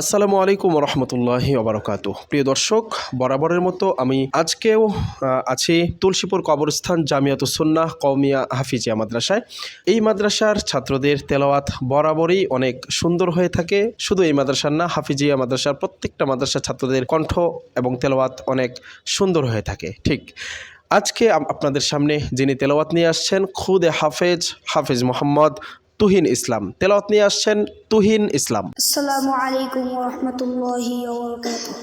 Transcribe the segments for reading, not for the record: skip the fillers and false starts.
আসসালামু আলাইকুম রহমতুল্লাহি ওবরাকাতুহ। প্রিয় দর্শক, বরাবরের মতো আমি আজকেও আছি তুলসীপুর কবরস্থান জামিয়াতুস সুন্নাহ কওমিয়া হাফিজিয়া মাদ্রাসায়। এই মাদ্রাসার ছাত্রদের তেলাওয়াত বরাবরই অনেক সুন্দর হয়ে থাকে। শুধু এই মাদ্রাসার না, হাফিজিয়া মাদ্রাসার প্রত্যেকটা মাদ্রাসার ছাত্রদের কণ্ঠ এবং তেলাওয়াত অনেক সুন্দর হয়ে থাকে। ঠিক আজকে আপনাদের সামনে যিনি তেলাওয়াত নিয়ে আসছেন, খুদে হাফেজ মোহাম্মদ তুহিন ইসলাম তেলাওয়াত নিয়ে আসছেন। তুহিন ইসলাম। আসসালামু আলাইকুম ওয়া রাহমাতুল্লাহি ওয়া বারাকাতুহু।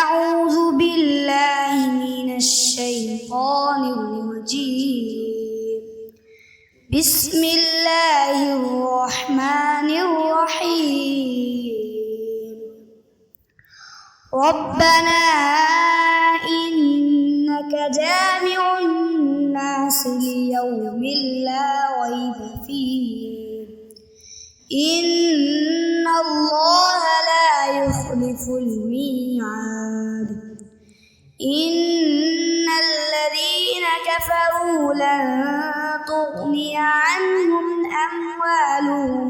আউযু বিল্লাহি মিনাশ শাইতানির রাজীম। বিসমিল্লাহির রহমানির রহিম। রব্বানা ইন্নাকা জামিউন নাস লিয়াউমিল লা রাইবা ফীহি إن الله لا يخلف الميعاد إن الذين كفروا لن تغني عنهم أموالهم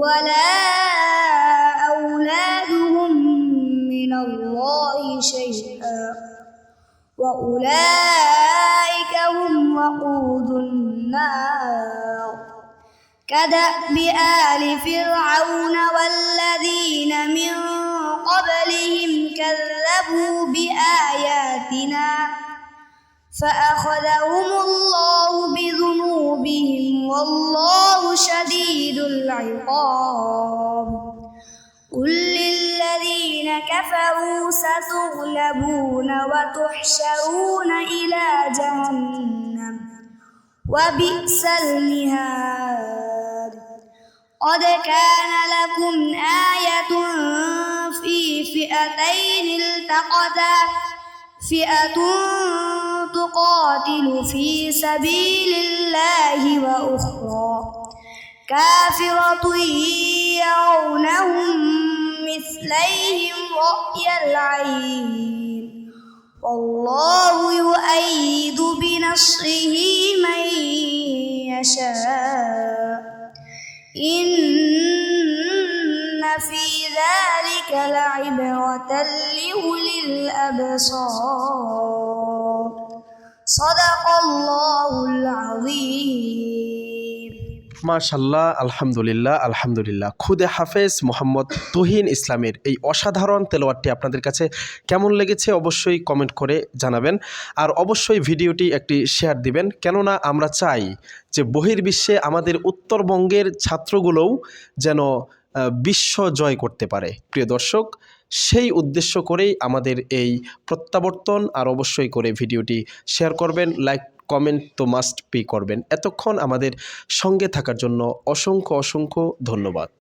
ولا أولادهم من الله شيئا وأولئك هم وقود النار كدأب آل فرعون والذين من قبلهم كذبوا بآياتنا فأخذهم الله بذنوبهم والله شديد العقاب قل للذين كفروا ستغلبون وتحشرون إلى جهنم وبئس المهاد قد كان لكم آية في فئتين التقتا فئة تقاتل في سبيل الله وأخرى كافرة يرونهم مثليهم رأي العين والله يؤيد بنصره من يشاء إن في ذلك لعبرة لأولي الأبصار صدق الله العظيم। মাশাআল্লাহ, আলহামদুলিল্লাহ। খুদে হাফেজ মোহাম্মদ তুহিন ইসলামের এই অসাধারণ তেলাওয়াতটি আপনাদের কাছে কেমন লেগেছে অবশ্যই কমেন্ট করে জানাবেন। আর অবশ্যই ভিডিওটি একটি শেয়ার দিবেন, কেননা আমরা চাই যে বহির্বিশ্বে আমাদের উত্তরবঙ্গের ছাত্রগুলোও যেন বিশ্ব জয় করতে পারে। প্রিয় দর্শক, সেই উদ্দেশ্য করেই আমাদের এই প্রত্যাবর্তন। আর অবশ্যই করে ভিডিওটি শেয়ার করবেন, লাইক কমেন্ট তো মাস্ট বি করবেন। এতক্ষণ আমাদের সঙ্গে থাকার জন্য অসংখ্য ধন্যবাদ।